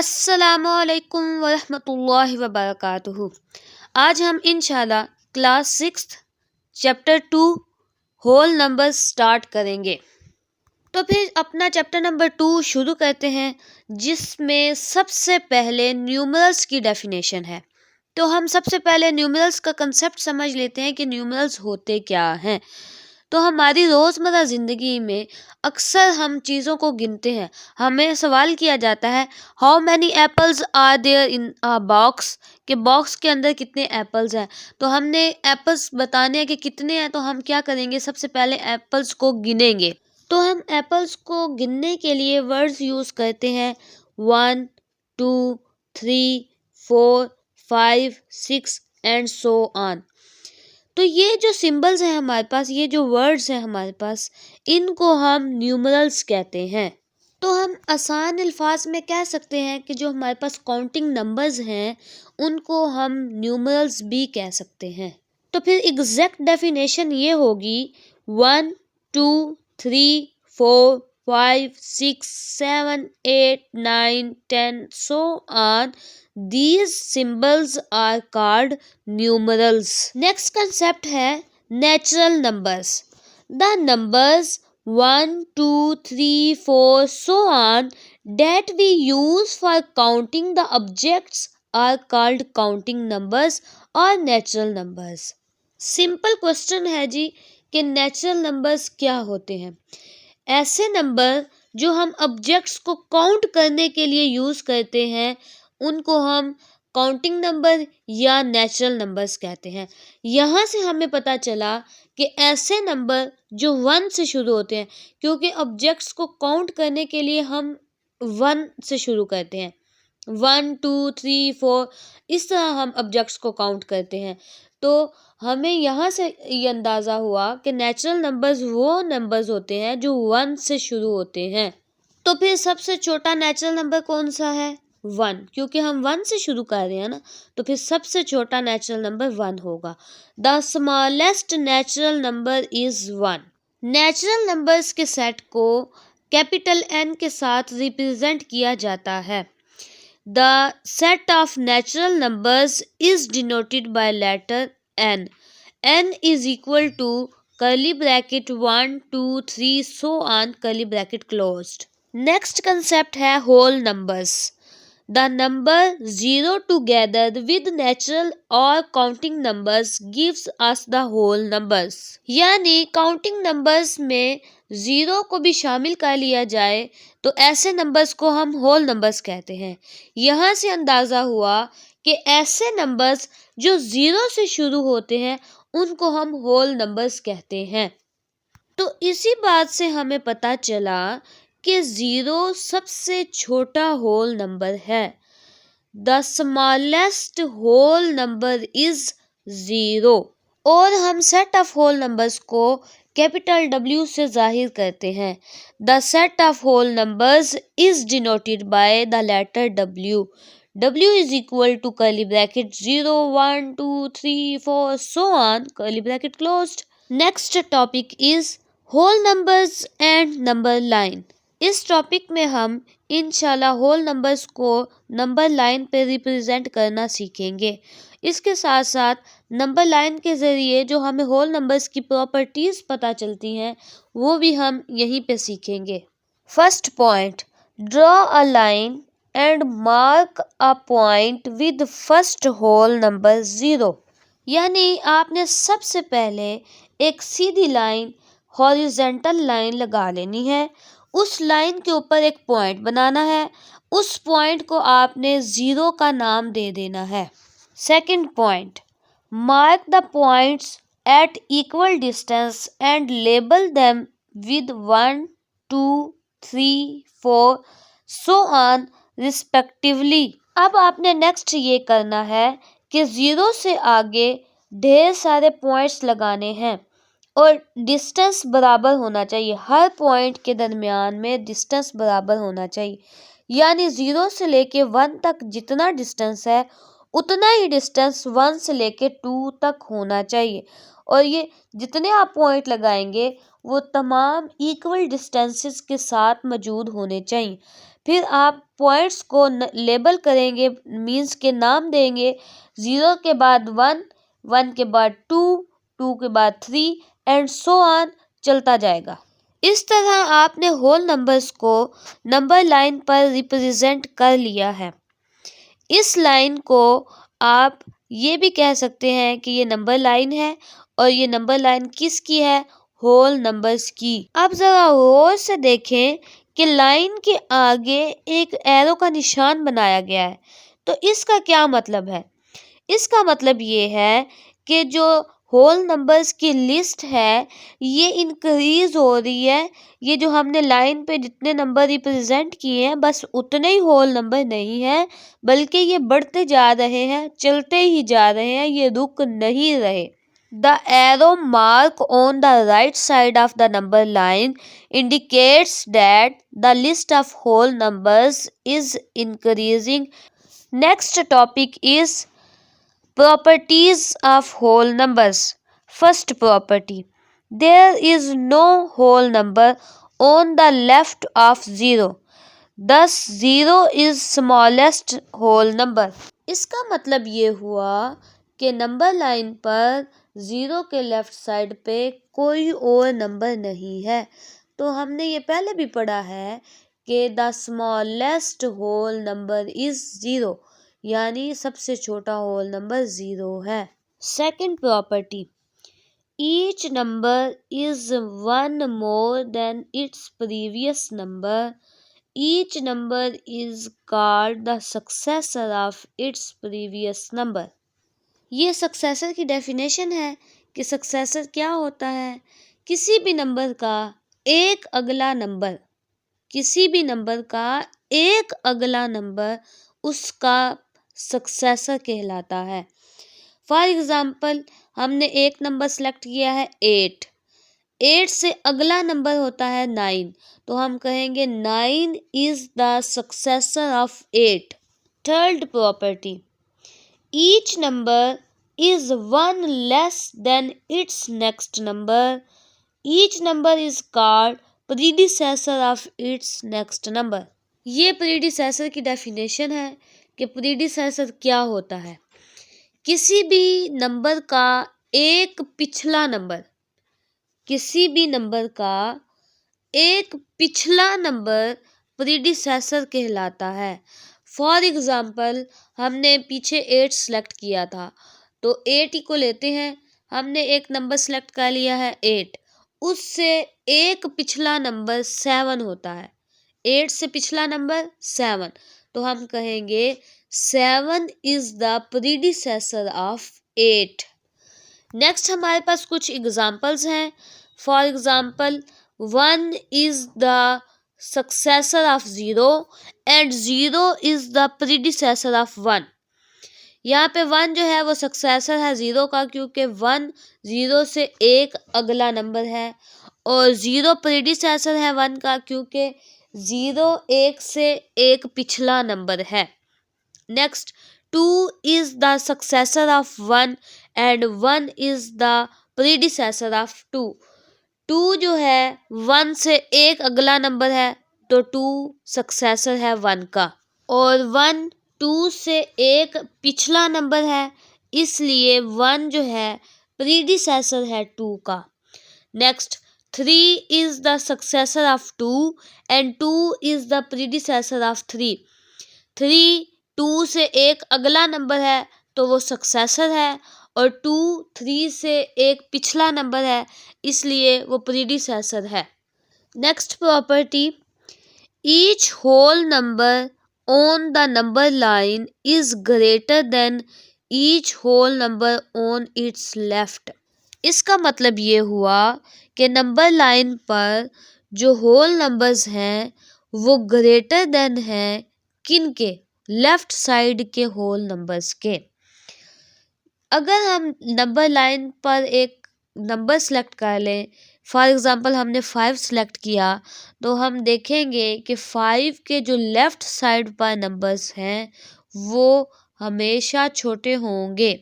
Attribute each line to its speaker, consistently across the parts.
Speaker 1: अस्सलामुअलैकुम वरहमतुल्लाहि वबरकातुहू। आज हम इंशाल्लाह class 6 chapter 2 whole numbers start करेंगे। तो फिर अपना चैप्टर नंबर 2 शुरू करते हैं, जिसमें सबसे पहले न्यूमरल्स की डेफिनेशन है। तो हम सबसे पहले न्यूमरल्स का कंसेप्ट समझ लेते हैं कि न्यूमरल्स होते क्या हैं। तो हमारी रोज़मर्रा ज़िंदगी में अक्सर हम चीज़ों को गिनते हैं। हमें सवाल किया जाता है, how many apples are there in a box, कि बॉक्स के अंदर कितने एप्पल्स हैं। तो हमने एप्पल्स बताने हैं कि कितने हैं, तो हम क्या करेंगे, सबसे पहले एप्पल्स को गिनेंगे। तो हम एप्पल्स को गिनने के लिए वर्ड्स यूज़ करते हैं 1, 2, 3, 4, 5, 6 एंड सो ऑन। तो ये जो सिंबल्स हैं हमारे पास, ये जो वर्ड्स हैं हमारे पास, इनको हम न्यूमरल्स कहते हैं। तो हम आसान अल्फाज में कह सकते हैं कि जो हमारे पास काउंटिंग नंबर्स हैं उनको हम न्यूमरल्स भी कह सकते हैं। तो फिर एग्जैक्ट डेफिनेशन ये होगी 1, 2, 3, 4, 5, 6, 7, 8, 9, 10 so on. These symbols are called numerals. Next concept है natural numbers. The numbers 1, 2, 3, 4 so on that we use for counting the objects are called counting numbers or natural numbers. Simple question है जी कि natural numbers क्या होते हैं। ऐसे number जो हम objects को काउंट करने के लिए यूज़ करते हैं उनको हम काउंटिंग नंबर या नेचुरल नंबर्स कहते हैं। यहाँ से हमें पता चला कि ऐसे नंबर जो 1 से शुरू होते हैं, क्योंकि ऑब्जेक्ट्स को काउंट करने के लिए हम 1 से शुरू करते हैं। 1, 2, 3, 4 इस तरह हम ऑब्जेक्ट्स को काउंट करते हैं। तो हमें यहाँ से ये अंदाज़ा हुआ कि नेचुरल नंबर्स वो नंबर्स होते हैं जो 1 से शुरू होते हैं। तो फिर सबसे छोटा नेचुरल नंबर कौन सा है? 1, क्योंकि हम 1 से शुरू कर रहे हैं ना, तो फिर सबसे छोटा नेचुरल नंबर 1 होगा। The smallest natural number is 1। Natural numbers के सेट को कैपिटल N के साथ रिप्रेजेंट किया जाता है। The set of natural numbers is denoted by letter N. N is equal to curly bracket 1, 2, 3 so on curly bracket closed. Next concept है whole numbers. The number 0 together with natural or counting numbers gives us the whole numbers. यानी counting numbers में 0 को भी शामिल कर लिया जाए तो ऐसे नंबर्स को हम होल नंबर्स कहते हैं। यहाँ से अंदाज़ा हुआ कि ऐसे नंबर्स जो 0 से शुरू होते हैं उनको हम होल नंबर्स कहते हैं। तो इसी बात से हमें पता चला कि 0 सबसे छोटा होल नंबर है। The smallest whole number is 0। और हम सेट ऑफ होल नंबर्स को कैपिटल W से जाहिर करते हैं। The set of whole numbers is denoted by the letter W. W is equal to curly bracket 0, 1, 2, 3, 4 so on curly bracket closed. Next topic is whole numbers and number line. इस topic में हम इंशाल्लाह whole numbers को number line पे represent करना सीखेंगे। इसके साथ साथ नंबर लाइन के ज़रिए जो हमें होल नंबर्स की प्रॉपर्टीज़ पता चलती हैं वो भी हम यहीं पे सीखेंगे। First point, draw a line and mark a point with first whole number 0। यानी आपने सबसे पहले एक सीधी लाइन, हॉरिजॉन्टल लाइन लगा लेनी है। उस लाइन के ऊपर एक पॉइंट बनाना है। उस पॉइंट को आपने 0 का नाम दे देना है। Second point, mark the points at equal distance and label them with 1, 2, 3, 4 so on respectively. अब आपने नेक्स्ट ये करना है कि 0 से आगे ढेर सारे पॉइंट्स लगाने हैं और डिस्टेंस बराबर होना चाहिए। हर पॉइंट के दरमियान में डिस्टेंस बराबर होना चाहिए। यानी 0 से लेके 1 तक जितना डिस्टेंस है उतना ही डिस्टेंस 1 से लेके 2 तक होना चाहिए। और ये जितने आप पॉइंट लगाएंगे वो तमाम इक्वल डिस्टेंसेस के साथ मौजूद होने चाहिए। फिर आप पॉइंट्स को लेबल करेंगे, मीन्स के नाम देंगे। 0 के बाद 1, 1 के बाद 2, 2 के बाद 3 एंड सो ऑन चलता जाएगा। इस तरह आपने होल नंबर्स को नंबर लाइन पर रिप्रेजेंट कर लिया है। इस लाइन को आप ये भी कह सकते हैं कि ये नंबर लाइन है, और ये नंबर लाइन किसकी है? होल नंबर्स की। अब जरा गौर से देखें कि लाइन के आगे एक एरो का निशान बनाया गया है, तो इसका क्या मतलब है? इसका मतलब ये है कि जो होल नंबर्स की लिस्ट है ये इंक्रीज हो रही है। ये जो हमने लाइन पे जितने नंबर रिप्रेजेंट किए हैं बस उतने ही होल नंबर नहीं है, बल्कि ये बढ़ते जा रहे हैं, चलते ही जा रहे हैं, ये रुक नहीं रहे। The arrow mark on the right side of the number line indicates that the list of whole numbers is increasing. Next topic is properties of whole numbers. First property: there is no whole number on the left of 0. Thus 0 is smallest whole number. इसका मतलब ये हुआ कि number line पर 0 के left side पे कोई और नंबर नहीं है। तो हमने ये पहले भी पढ़ा है कि the smallest whole number is 0, यानी सबसे छोटा होल नंबर 0 है। Second property: each number is one more than its previous number. Each number is called the successor of its previous number. ये सक्सेसर की डेफिनेशन है कि सक्सेसर क्या होता है? किसी भी नंबर का एक अगला नंबर, किसी भी नंबर का एक अगला नंबर उसका सक्सेसर कहलाता है। फॉर एग्जाम्पल हमने एक नंबर सेलेक्ट किया है 8, 8 से अगला नंबर होता है 9, तो हम कहेंगे 9 is the successor of 8। Third property: each number is one less than it's next number. Each number is called predecessor of its next number. ये प्रीडिसेसर की डेफिनेशन है कि प्रीडिसेसर क्या होता है? किसी भी नंबर का एक पिछला नंबर, किसी भी नंबर का एक पिछला नंबर प्रीडिसेसर कहलाता है। फॉर एग्जाम्पल हमने पीछे 8 सेलेक्ट किया था, तो 8 ही को लेते हैं। हमने एक नंबर सेलेक्ट कर लिया है 8, उससे एक पिछला नंबर 7 होता है। 8 से पिछला नंबर 7, तो हम कहेंगे 7 is the predecessor of 8। Next हमारे पास कुछ एग्जाम्पल्स हैं। For example 1 is the successor of 0 and 0 is the predecessor of 1. यहाँ पे 1 जो है वो सक्सेसर है 0 का, क्योंकि 1 0 से एक अगला नंबर है, और 0 प्रीडिसेसर है 1 का, क्योंकि 0 1 से एक पिछला नंबर है। Next 2 is the successor of 1 and 1 is the predecessor of 2. 2 जो है 1 से एक अगला नंबर है, तो 2 सक्सेसर है 1 का, और 1 2 से एक पिछला नंबर है, इसलिए 1 जो है प्रीडिसेसर है 2 का। Next 3 is the successor of 2 and 2 is the predecessor of 3. 3 2 से एक अगला नंबर है, तो वो सक्सेसर है, और 2 3 से एक पिछला नंबर है, इसलिए वो प्रीडिसेसर है। Next property: each whole number on the number line is greater than each whole number on its left. इसका मतलब ये हुआ कि नंबर लाइन पर जो होल नंबर्स हैं वो ग्रेटर देन हैं किनके? लेफ्ट साइड के होल नंबर्स के। अगर हम नंबर लाइन पर एक नंबर सेलेक्ट कर लें, फॉर एग्जांपल हमने 5 सेलेक्ट किया, तो हम देखेंगे कि 5 के जो लेफ़्ट साइड पर नंबर्स हैं वो हमेशा छोटे होंगे।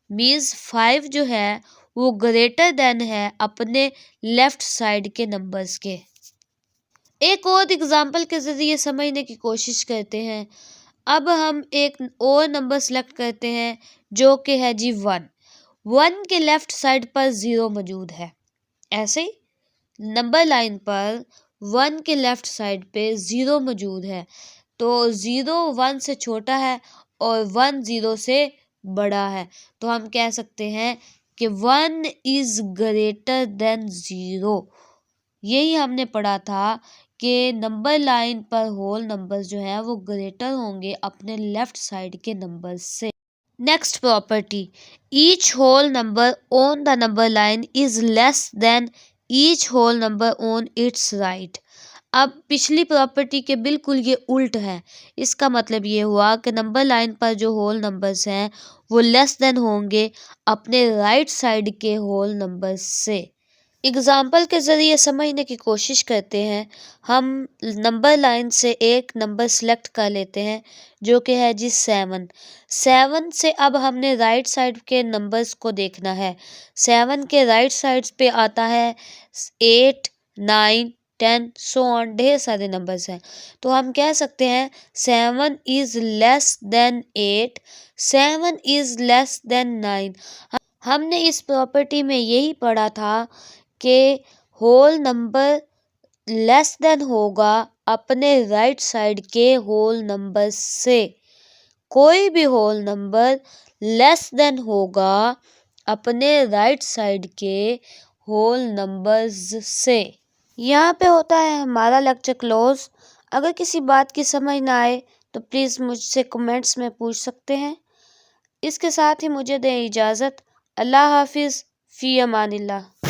Speaker 1: मीन्स 5 जो है वो ग्रेटर देन है अपने लेफ़्ट साइड के नंबर्स के। एक और एग्जाम्पल के ज़रिए समझने की कोशिश करते हैं। अब हम एक और नंबर सेलेक्ट करते हैं जो कि है जी 1। 1 के लेफ्ट साइड पर 0 मौजूद है। ऐसे ही नंबर लाइन पर 1 के लेफ्ट साइड पे 0 मौजूद है, तो 0 1 से छोटा है और 1 0 से बड़ा है। तो हम कह सकते हैं कि 1 इज़ ग्रेटर देन 0। यही हमने पढ़ा था कि नंबर लाइन पर होल नंबर्स जो हैं वो ग्रेटर होंगे अपने लेफ्ट साइड के नंबर से। Next property, each whole number on the number line is less than each whole number on its right. अब पिछली प्रॉपर्टी के बिल्कुल ये उल्ट है। इसका मतलब ये हुआ कि नंबर लाइन पर जो होल नंबर्स हैं वो लेस देन होंगे अपने राइट साइड के होल नंबर्स से। एग्जाम्पल के ज़रिए समझने की कोशिश करते हैं। हम नंबर लाइन से एक नंबर सेलेक्ट कर लेते हैं जो कि है जी 7। 7 से अब हमने राइट साइड के नंबर्स को देखना है। 7 के राइट साइड्स पे आता है 8, 9, 10 सो ऑन, ढेर सारे नंबर्स हैं। तो हम कह सकते हैं 7 is less than 8, 7 is less than 9। हमने इस प्रॉपर्टी में यही पढ़ा था कि होल नंबर लेस देन होगा अपने राइट साइड के होल नंबर से। कोई भी होल नंबर लेस देन होगा अपने राइट साइड के होल नंबर्स से। यहाँ पे होता है हमारा लेक्चर क्लोज। अगर किसी बात की समझ ना आए तो प्लीज़ मुझसे कमेंट्स में पूछ सकते हैं। इसके साथ ही मुझे दें इजाज़त। अल्लाह हाफिज़, फ़ी अमानिल्लाह।